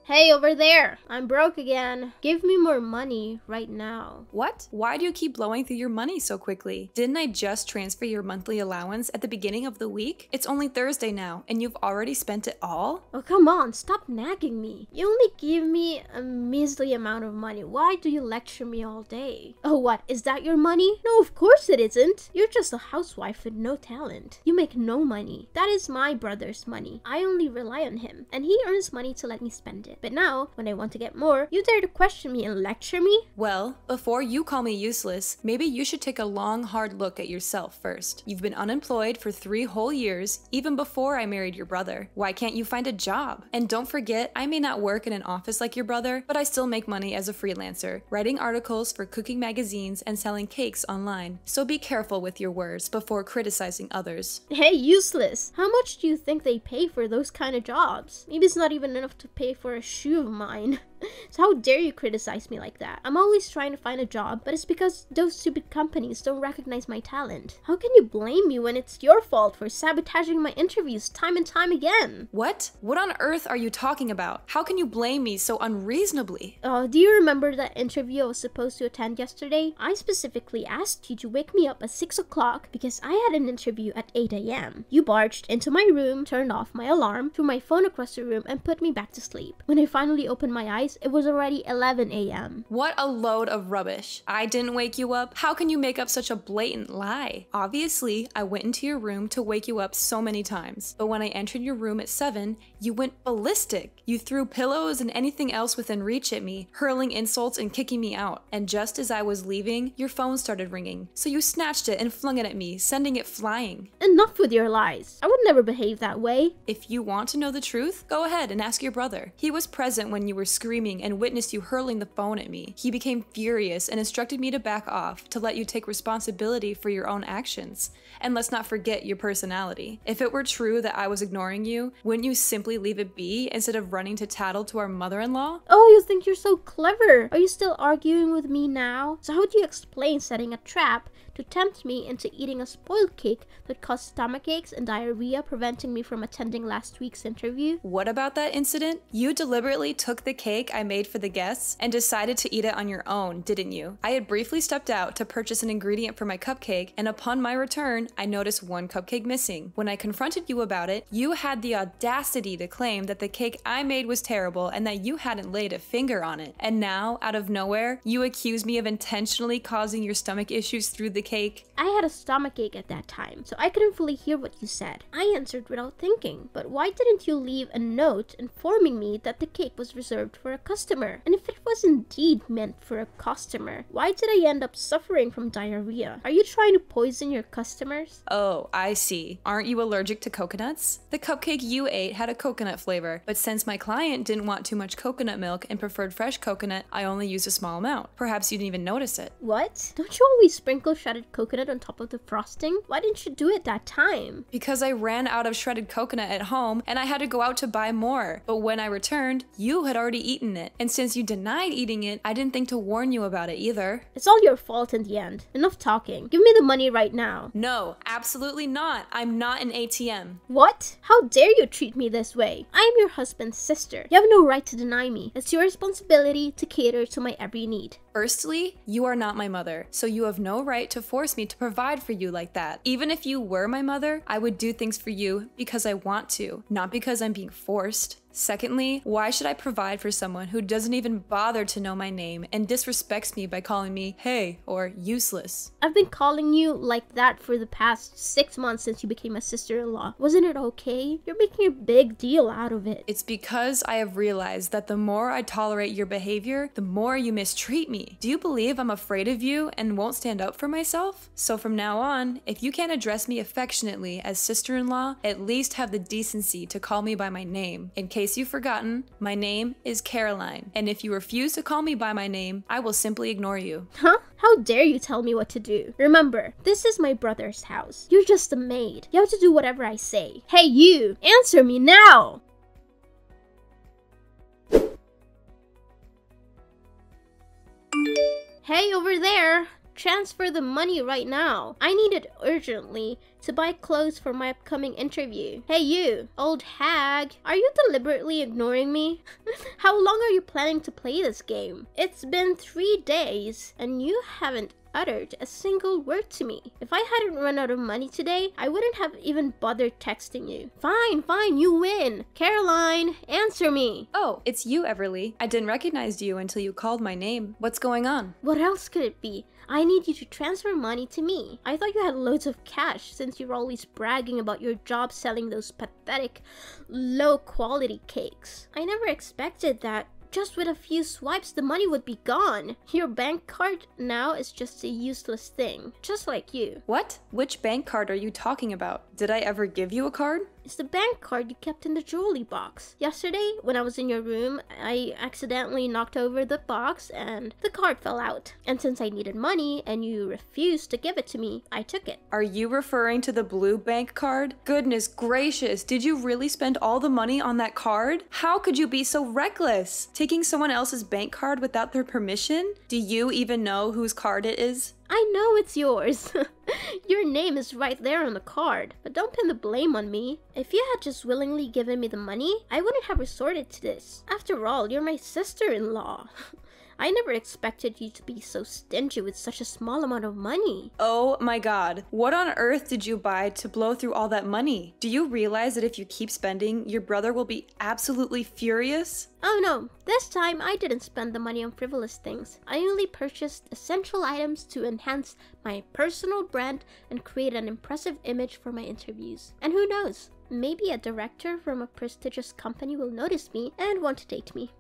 Hey, over there! I'm broke again. Give me more money right now. What? Why do you keep blowing through your money so quickly? Didn't I just transfer your monthly allowance at the beginning of the week? It's only Thursday now, and you've already spent it all? Oh, come on, stop nagging me. You only give me a measly amount of money. Why do you lecture me all day? Oh, what? Is that your money? No, of course it isn't. You're just a housewife with no talent. You make no money. That is my brother's money. I only rely on him, and he earns money to let me spend it. But now, when I want to get more, you dare to question me and lecture me? Well, before you call me useless, maybe you should take a long, hard look at yourself first. You've been unemployed for 3 whole years, even before I married your brother. Why can't you find a job? And don't forget, I may not work in an office like your brother, but I still make money as a freelancer, writing articles for cooking magazines and selling cakes online. So be careful with your words before criticizing others. Hey, useless! How much do you think they pay for those kind of jobs? Maybe it's not even enough to pay for a shoe of mine. So how dare you criticize me like that? I'm always trying to find a job, but it's because those stupid companies don't recognize my talent. How can you blame me when it's your fault for sabotaging my interviews time and time again? What? What on earth are you talking about? How can you blame me so unreasonably? Do you remember that interview I was supposed to attend yesterday? I specifically asked you to wake me up at 6 o'clock because I had an interview at 8 a.m. You barged into my room, turned off my alarm, threw my phone across the room, and put me back to sleep. When I finally opened my eyes, it was already 11 a.m. What a load of rubbish. I didn't wake you up? How can you make up such a blatant lie? Obviously, I went into your room to wake you up so many times, but when I entered your room at 7, you went ballistic. You threw pillows and anything else within reach at me, hurling insults and kicking me out. And just as I was leaving, your phone started ringing, so you snatched it and flung it at me, sending it flying. Enough with your lies. I would never behave that way. If you want to know the truth, go ahead and ask your brother. He was present when you were screaming and witnessed you hurling the phone at me. He became furious and instructed me to back off, to let you take responsibility for your own actions. And let's not forget your personality. If it were true that I was ignoring you, wouldn't you simply leave it be instead of running to tattle to our mother-in-law? Oh, you think you're so clever. Are you still arguing with me now? So how do you explain setting a trap to tempt me into eating a spoiled cake that caused stomachaches and diarrhea, preventing me from attending last week's interview? What about that incident? You deliberately took the cake I made for the guests and decided to eat it on your own, didn't you? I had briefly stepped out to purchase an ingredient for my cupcake, and upon my return, I noticed one cupcake missing. When I confronted you about it, you had the audacity to claim that the cake I made was terrible and that you hadn't laid a finger on it. And now, out of nowhere, you accuse me of intentionally causing your stomach issues through the cake. I had a stomachache at that time, so I couldn't fully hear what you said. I answered without thinking. But why didn't you leave a note informing me that the cake was reserved for a customer? And if it was indeed meant for a customer, why did I end up suffering from diarrhea? Are you trying to poison your customers? Oh, I see. Aren't you allergic to coconuts? The cupcake you ate had a coconut flavor, but since my client didn't want too much coconut milk and preferred fresh coconut, I only used a small amount. Perhaps you didn't even notice it. What? Don't you always sprinkle shredded coconut on top of the frosting? Why didn't you do it that time? Because I ran out of shredded coconut at home and I had to go out to buy more. But when I returned, you had already eaten it. And since you denied eating it, I didn't think to warn you about it either. It's all your fault in the end. Enough talking. Give me the money right now. No, absolutely not. I'm not an ATM. What? How dare you treat me this way? I am your husband's sister. You have no right to deny me. It's your responsibility to cater to my every need. Firstly, you are not my mother, so you have no right to force me to provide for you like that. Even if you were my mother, I would do things for you because I want to, not because I'm being forced. Secondly, why should I provide for someone who doesn't even bother to know my name and disrespects me by calling me hey or useless? I've been calling you like that for the past 6 months since you became a sister-in-law. Wasn't it okay? You're making a big deal out of it. It's because I have realized that the more I tolerate your behavior, the more you mistreat me. Do you believe I'm afraid of you and won't stand up for myself? So from now on, if you can't address me affectionately as sister-in-law, at least have the decency to call me by my name. In case you've forgotten, my name is Caroline, and if you refuse to call me by my name, I will simply ignore you. Huh? How dare you tell me what to do? Remember, this is my brother's house. You're just a maid. You have to do whatever I say. Hey you! Answer me now! Hey over there! transfer the money right now. I need it urgently to buy clothes for my upcoming interview. Hey you, old hag, are you deliberately ignoring me? How long are you planning to play this game? It's been 3 days and you haven't uttered a single word to me. If I hadn't run out of money today, I wouldn't have even bothered texting you. Fine, you win. Caroline, answer me. Oh, it's you, Everly. I didn't recognize you until you called my name. What's going on? What else could it be? I need you to transfer money to me. I thought you had loads of cash since you're always bragging about your job selling those pathetic, low-quality cakes. I never expected that just with a few swipes the money would be gone. Your bank card now is just a useless thing, just like you. What? Which bank card are you talking about? Did I ever give you a card? It's the bank card you kept in the jewelry box. Yesterday, when I was in your room, I accidentally knocked over the box and the card fell out. And since I needed money and you refused to give it to me, I took it. Are you referring to the blue bank card? Goodness gracious, did you really spend all the money on that card? How could you be so reckless? Taking someone else's bank card without their permission? Do you even know whose card it is? I know it's yours. Your name is right there on the card, but don't pin the blame on me. If you had just willingly given me the money, I wouldn't have resorted to this. After all, you're my sister-in-law. I never expected you to be so stingy with such a small amount of money. Oh my god, what on earth did you buy to blow through all that money? Do you realize that if you keep spending, your brother will be absolutely furious? Oh no, this time I didn't spend the money on frivolous things. I only purchased essential items to enhance my personal brand and create an impressive image for my interviews. And who knows? Maybe a director from a prestigious company will notice me and want to date me.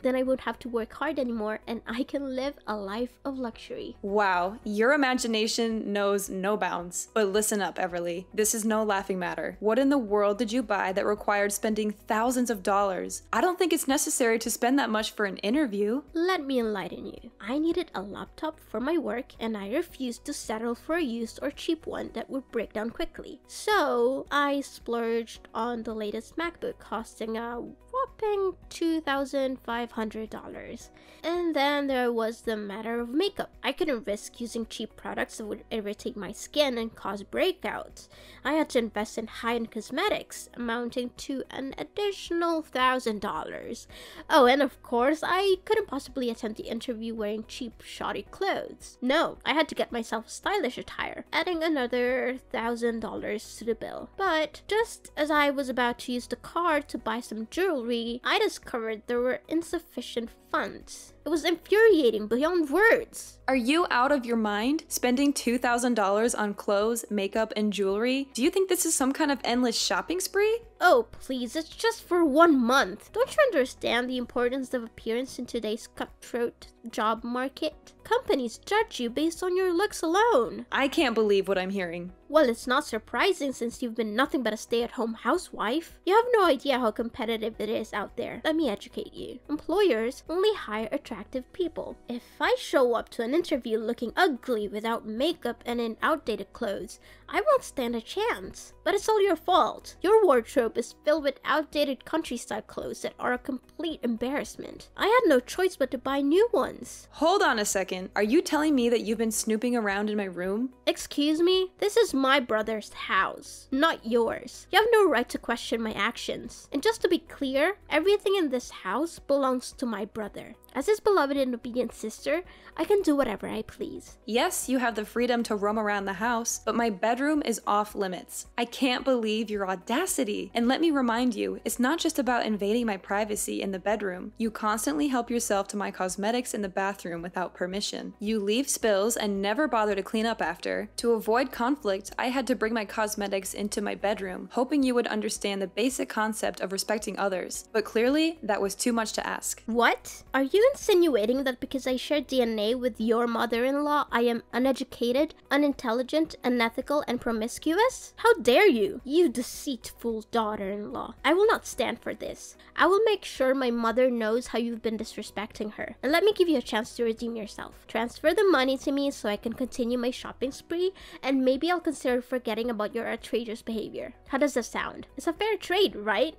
Then I won't have to work hard anymore and I can live a life of luxury. Wow, your imagination knows no bounds. But listen up, Everly. This is no laughing matter. What in the world did you buy that required spending thousands of dollars? I don't think it's necessary to spend that much for an interview. Let me enlighten you. I needed a laptop for my work and I refused to settle for a used or cheap one that would break down quickly. So I splurged on the latest MacBook, costing a whopping $2,500. And then there was the matter of makeup. I couldn't risk using cheap products that would irritate my skin and cause breakouts. I had to invest in high-end cosmetics, amounting to an additional $1,000. Oh, and of course, I couldn't possibly attend the interview wearing cheap, shoddy clothes. No, I had to get myself stylish attire, adding another $1,000 to the bill. But just as I was about to use the card to buy some jewelry, I discovered there were insufficient funds. It was infuriating beyond words. Are you out of your mind? Spending $2,000 on clothes, makeup, and jewelry? Do you think this is some kind of endless shopping spree? Oh, please, it's just for 1 month. Don't you understand the importance of appearance in today's cutthroat job market? Companies judge you based on your looks alone. I can't believe what I'm hearing. Well, it's not surprising since you've been nothing but a stay-at-home housewife. You have no idea how competitive it is out there. Let me educate you. Employers only hire attractive people. If I show up to an interview looking ugly without makeup and in outdated clothes, I won't stand a chance. But it's all your fault. Your wardrobe is filled with outdated countryside clothes that are a complete embarrassment. I had no choice but to buy new ones. Hold on a second. Are you telling me that you've been snooping around in my room? Excuse me? This is my brother's house, not yours. You have no right to question my actions. And just to be clear, everything in this house belongs to my brother. As his beloved and obedient sister, I can do whatever I please. Yes, you have the freedom to roam around the house, but my bedroom is off limits. I can't believe your audacity. And let me remind you, it's not just about invading my privacy in the bedroom. You constantly help yourself to my cosmetics in the bathroom without permission. You leave spills and never bother to clean up after. To avoid conflict, I had to bring my cosmetics into my bedroom, hoping you would understand the basic concept of respecting others. But clearly, that was too much to ask. What? Are you insinuating that because I share DNA with your mother-in-law, I am uneducated, unintelligent, unethical, and promiscuous? How dare you, you deceitful daughter-in-law. I will not stand for this. I will make sure my mother knows how you've been disrespecting her. And let me give you a chance to redeem yourself. Transfer the money to me so I can continue my shopping spree, and maybe I'll consider forgetting about your outrageous behavior. How does that sound? It's a fair trade, right?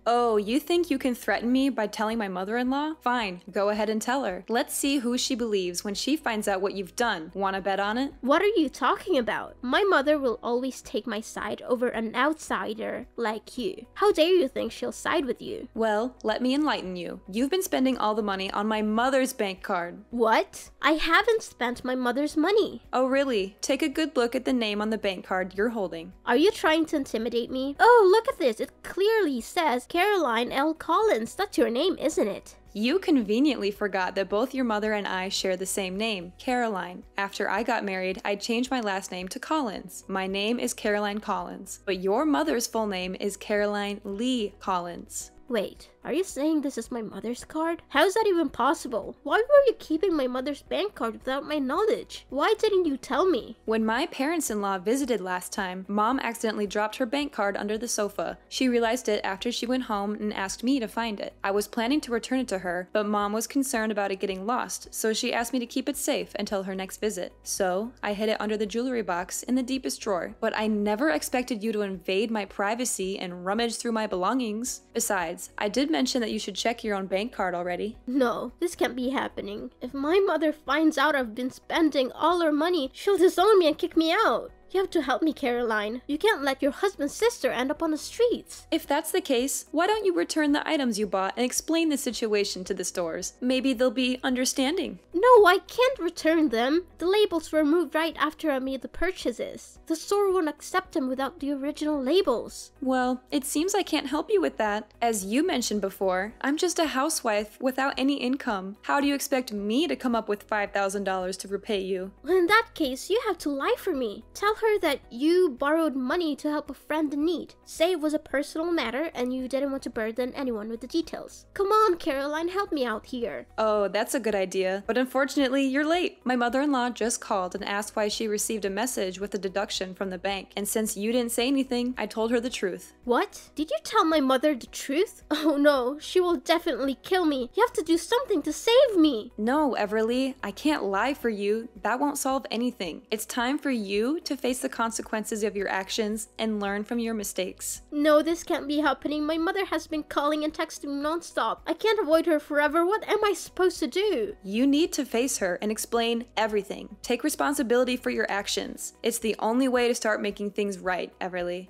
Oh, you think you can threaten me by telling my mother-in-law? Fine, go ahead and tell her. Let's see who she believes when she finds out what you've done. Wanna bet on it? What are you talking about? My mother will always take my side over an outsider like you. How dare you think she'll side with you? Well, let me enlighten you. You've been spending all the money on my mother's bank card. What? I haven't spent my mother's money. Oh, really? Take a good look at the name on the bank card you're holding. Are you trying to intimidate me? Oh, look at this. It clearly says Caroline L. Collins. That's your name, isn't it? You conveniently forgot that both your mother and I share the same name, Caroline. After I got married, I changed my last name to Collins. My name is Caroline Collins, but your mother's full name is Caroline Lee Collins. Wait, are you saying this is my mother's card? How is that even possible? Why were you keeping my mother's bank card without my knowledge? Why didn't you tell me? When my parents-in-law visited last time, Mom accidentally dropped her bank card under the sofa. She realized it after she went home and asked me to find it. I was planning to return it to her, but Mom was concerned about it getting lost, so she asked me to keep it safe until her next visit. So, I hid it under the jewelry box in the deepest drawer. But I never expected you to invade my privacy and rummage through my belongings. Besides, I did mention that you should check your own bank card already. No, this can't be happening. If my mother finds out I've been spending all her money, she'll disown me and kick me out. You have to help me, Caroline. You can't let your husband's sister end up on the streets. If that's the case, why don't you return the items you bought and explain the situation to the stores? Maybe they'll be understanding. No, I can't return them. The labels were removed right after I made the purchases. The store won't accept them without the original labels. Well, it seems I can't help you with that. As you mentioned before, I'm just a housewife without any income. How do you expect me to come up with $5,000 to repay you? Well, in that case, you have to lie for me. Tell her that you borrowed money to help a friend in need. Say it was a personal matter and you didn't want to burden anyone with the details. Come on, Caroline, help me out here. Oh, that's a good idea. But unfortunately, you're late. My mother-in-law just called and asked why she received a message with a deduction from the bank. And since you didn't say anything, I told her the truth. What? Did you tell my mother the truth? Oh no, she will definitely kill me. You have to do something to save me. No, Everly, I can't lie for you. That won't solve anything. It's time for you to face the consequences of your actions and learn from your mistakes. No, this can't be happening. My mother has been calling and texting me nonstop. I can't avoid her forever. What am I supposed to do? You need to face her and explain everything. Take responsibility for your actions. It's the only way to start making things right, Everly.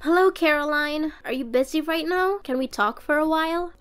Hello, Caroline. Are you busy right now? Can we talk for a while?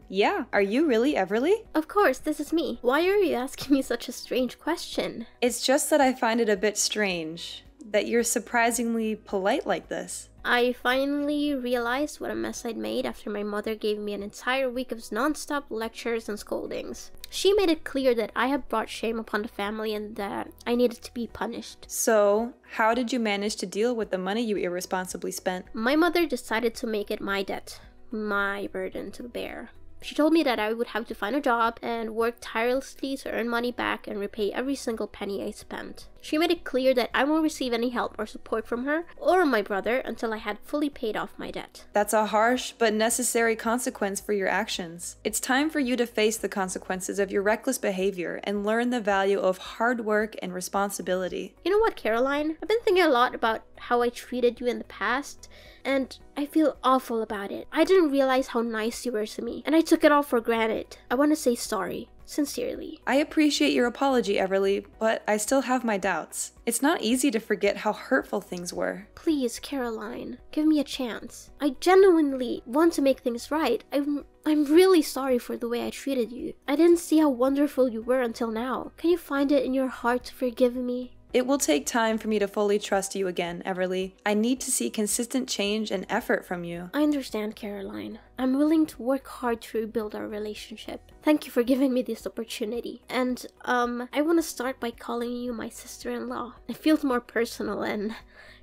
Yeah. Are you really Everly? Of course, this is me. Why are you asking me such a strange question? It's just that I find it a bit strange that you're surprisingly polite like this. I finally realized what a mess I'd made after my mother gave me an entire week of non-stop lectures and scoldings. She made it clear that I had brought shame upon the family and that I needed to be punished. So, how did you manage to deal with the money you irresponsibly spent? My mother decided to make it my debt, my burden to bear. She told me that I would have to find a job and work tirelessly to earn money back and repay every single penny I spent. She made it clear that I won't receive any help or support from her or my brother until I had fully paid off my debt. That's a harsh but necessary consequence for your actions. It's time for you to face the consequences of your reckless behavior and learn the value of hard work and responsibility. You know what, Caroline? I've been thinking a lot about how I treated you in the past, and I feel awful about it. I didn't realize how nice you were to me, and I took it all for granted. I want to say sorry. Sincerely. I appreciate your apology, Everly, but I still have my doubts. It's not easy to forget how hurtful things were. Please, Caroline, give me a chance. I genuinely want to make things right. I'm really sorry for the way I treated you. I didn't see how wonderful you were until now. Can you find it in your heart to forgive me? It will take time for me to fully trust you again, Everly. I need to see consistent change and effort from you. I understand, Caroline. I'm willing to work hard to rebuild our relationship. Thank you for giving me this opportunity. And, I want to start by calling you my sister-in-law. It feels more personal and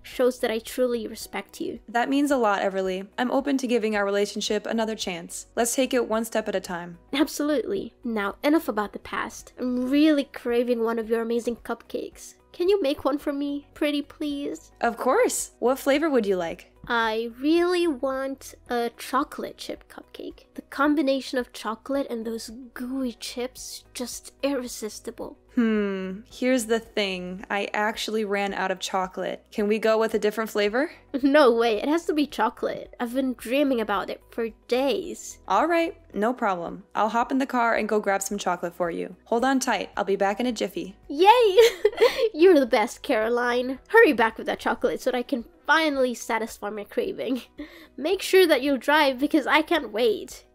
shows that I truly respect you. That means a lot, Everly. I'm open to giving our relationship another chance. Let's take it one step at a time. Absolutely. Now, enough about the past. I'm really craving one of your amazing cupcakes. Can you make one for me, pretty please? Of course! What flavor would you like? I really want a chocolate chip cupcake. The combination of chocolate and those gooey chips, just irresistible. Here's the thing. I actually ran out of chocolate. Can we go with a different flavor? No way, it has to be chocolate. I've been dreaming about it for days. All right, no problem. I'll hop in the car and go grab some chocolate for you. Hold on tight, I'll be back in a jiffy. Yay! You're the best, Caroline. Hurry back with that chocolate so that I can finally satisfy my craving. Make sure that you drive because I can't wait.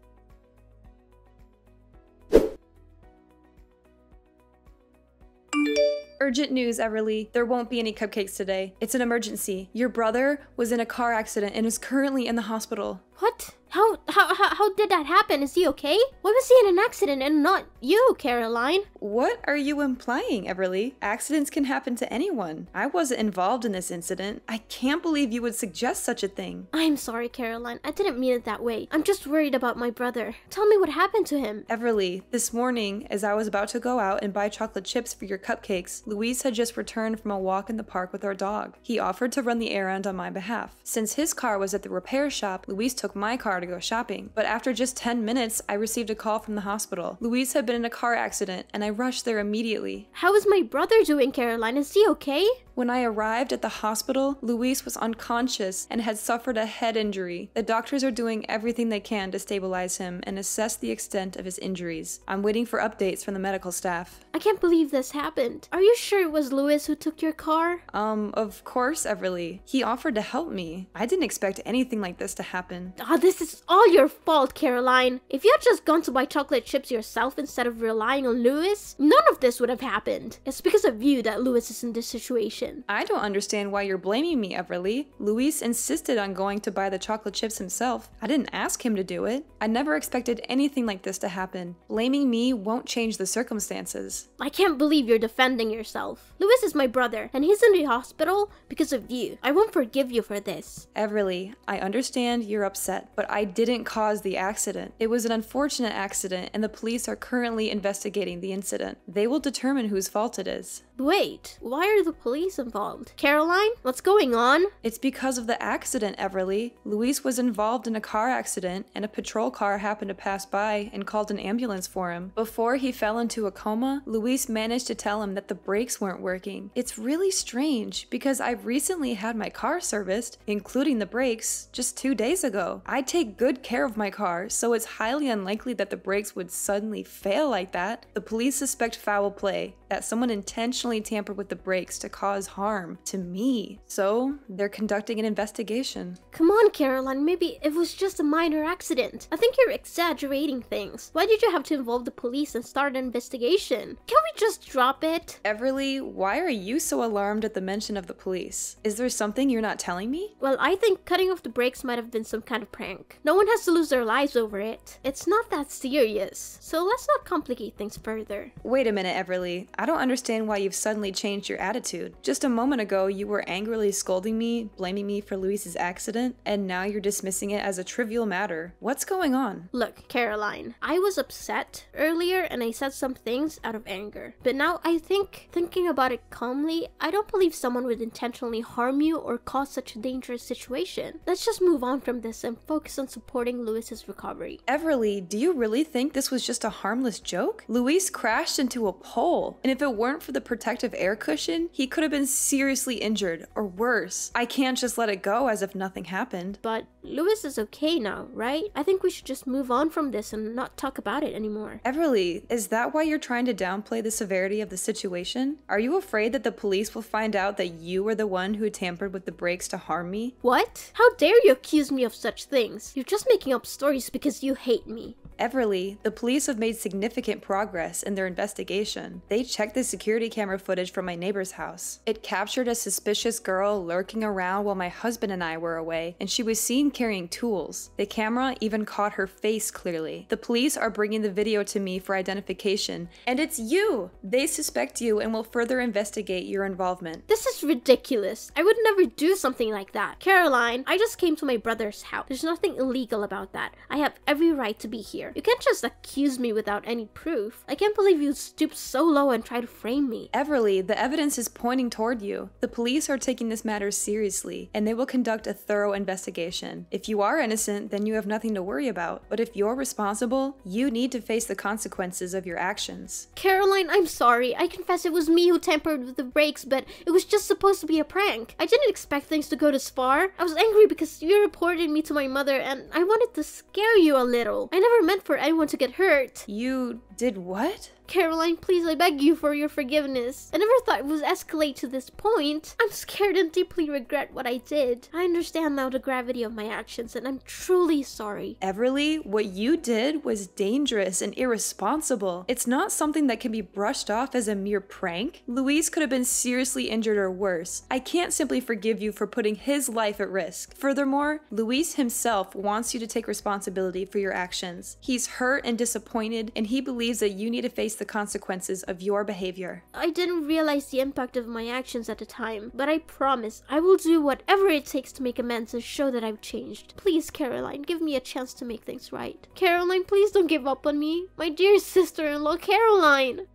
Urgent news, Everly. There won't be any cupcakes today. It's an emergency. Your brother was in a car accident and is currently in the hospital. What? How did that happen? Is he okay? Why was he in an accident and not you, Caroline? What are you implying, Everly? Accidents can happen to anyone. I wasn't involved in this incident. I can't believe you would suggest such a thing. I'm sorry, Caroline. I didn't mean it that way. I'm just worried about my brother. Tell me what happened to him. Everly, this morning, as I was about to go out and buy chocolate chips for your cupcakes, Luis had just returned from a walk in the park with our dog. He offered to run the errand on my behalf. Since his car was at the repair shop, Luis took my car to go shopping. But after just 10 minutes, I received a call from the hospital. Luis had been in a car accident, and I rushed there immediately. How is my brother doing, Caroline? Is he okay? When I arrived at the hospital, Luis was unconscious and had suffered a head injury. The doctors are doing everything they can to stabilize him and assess the extent of his injuries. I'm waiting for updates from the medical staff. I can't believe this happened. Are you sure it was Luis who took your car? Of course, Everly. He offered to help me. I didn't expect anything like this to happen. This is all your fault, Caroline. If you had just gone to buy chocolate chips yourself instead of relying on Luis, none of this would have happened. It's because of you that Luis is in this situation. I don't understand why you're blaming me, Everly. Luis insisted on going to buy the chocolate chips himself. I didn't ask him to do it. I never expected anything like this to happen. Blaming me won't change the circumstances. I can't believe you're defending yourself. Luis is my brother, and he's in the hospital because of you. I won't forgive you for this. Everly, I understand you're upset, but I didn't cause the accident. It was an unfortunate accident, and the police are currently investigating the incident. They will determine whose fault it is. Wait, why are the police involved? Caroline, what's going on? It's because of the accident, Everly. Luis was involved in a car accident, and a patrol car happened to pass by and called an ambulance for him. Before he fell into a coma, Luis managed to tell him that the brakes weren't working. It's really strange, because I've recently had my car serviced, including the brakes, just 2 days ago. I take good care of my car, so it's highly unlikely that the brakes would suddenly fail like that. The police suspect foul play, that someone intentionally tampered with the brakes to cause harm to me. So, they're conducting an investigation. Come on, Caroline, maybe it was just a minor accident. I think you're exaggerating things. Why did you have to involve the police and start an investigation? Can we just drop it? Everly, why are you so alarmed at the mention of the police? Is there something you're not telling me? Well, I think cutting off the brakes might have been some kind of prank. No one has to lose their lives over it. It's not that serious, so let's not complicate things further. Wait a minute, Everly. I don't understand why you've suddenly changed your attitude. Just a moment ago, you were angrily scolding me, blaming me for Luis's accident, and now you're dismissing it as a trivial matter. What's going on? Look, Caroline, I was upset earlier and I said some things out of anger. But now I think, thinking about it calmly, I don't believe someone would intentionally harm you or cause such a dangerous situation. Let's just move on from this and focus on supporting Luis's recovery. Everly, do you really think this was just a harmless joke? Luis crashed into a pole, and if it weren't for the protective air cushion, he could have been seriously injured, or worse. I can't just let it go as if nothing happened. But Luis is okay now, right? I think we should just move on from this and not talk about it anymore. Everly, is that why you're trying to downplay the severity of the situation? Are you afraid that the police will find out that you were the one who tampered with the brakes to harm me? What? How dare you accuse me of such things? You're just making up stories because you hate me. Everly, the police have made significant progress in their investigation. They checked the security camera footage from my neighbor's house. It captured a suspicious girl lurking around while my husband and I were away, and she was seen carrying tools. The camera even caught her face clearly. The police are bringing the video to me for identification, and it's you! They suspect you and will further investigate your involvement. This is ridiculous. I would never do something like that. Caroline, I just came to my brother's house. There's nothing illegal about that. I have every right to be here. here. You can't just accuse me without any proof. I can't believe you stooped so low and tried to frame me. Everly, the evidence is pointing toward you. The police are taking this matter seriously, and they will conduct a thorough investigation. If you are innocent, then you have nothing to worry about. But if you're responsible, you need to face the consequences of your actions. Caroline, I'm sorry. I confess it was me who tampered with the brakes, but it was just supposed to be a prank. I didn't expect things to go this far. I was angry because you reported me to my mother and I wanted to scare you a little. I never meant for anyone to get hurt. You did what? Caroline, please, I beg you for your forgiveness. I never thought it would escalate to this point. I'm scared and deeply regret what I did. I understand now the gravity of my actions and I'm truly sorry. Everly, what you did was dangerous and irresponsible. It's not something that can be brushed off as a mere prank. Luis could have been seriously injured or worse. I can't simply forgive you for putting his life at risk. Furthermore, Luis himself wants you to take responsibility for your actions. He's hurt and disappointed, and he believes that you need to face the consequences of your behavior. I didn't realize the impact of my actions at the time, but I promise I will do whatever it takes to make amends and show that I've changed. Please, Caroline, give me a chance to make things right. Caroline, please don't give up on me. My dear sister-in-law, Caroline!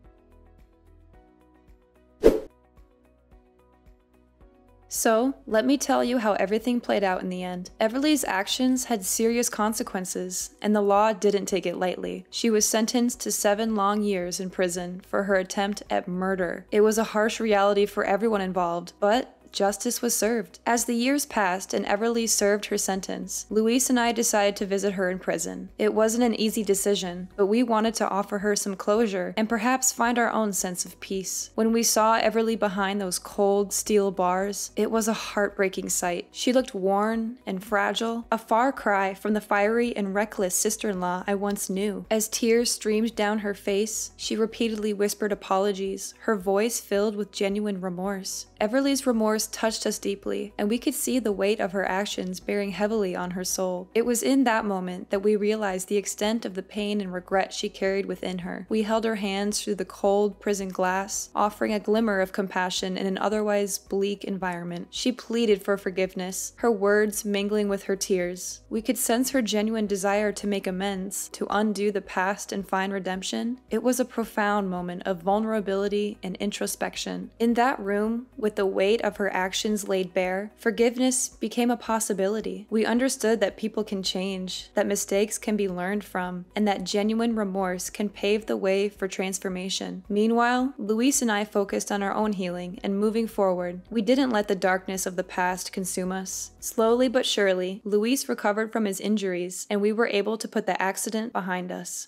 So, let me tell you how everything played out in the end. Everly's actions had serious consequences, and the law didn't take it lightly. She was sentenced to 7 long years in prison for her attempt at murder. It was a harsh reality for everyone involved, but justice was served. As the years passed and Everly served her sentence, Luis and I decided to visit her in prison. It wasn't an easy decision, but we wanted to offer her some closure and perhaps find our own sense of peace. When we saw Everly behind those cold steel bars, it was a heartbreaking sight. She looked worn and fragile, a far cry from the fiery and reckless sister-in-law I once knew. As tears streamed down her face, she repeatedly whispered apologies, her voice filled with genuine remorse. Everly's remorse touched us deeply, and we could see the weight of her actions bearing heavily on her soul. It was in that moment that we realized the extent of the pain and regret she carried within her. We held her hands through the cold prison glass, offering a glimmer of compassion in an otherwise bleak environment. She pleaded for forgiveness, her words mingling with her tears. We could sense her genuine desire to make amends, to undo the past and find redemption. It was a profound moment of vulnerability and introspection. In that room, with the weight of her actions laid bare, forgiveness became a possibility. We understood that people can change, that mistakes can be learned from, and that genuine remorse can pave the way for transformation. Meanwhile, Luis and I focused on our own healing and moving forward. We didn't let the darkness of the past consume us. Slowly but surely, Luis recovered from his injuries, and we were able to put the accident behind us.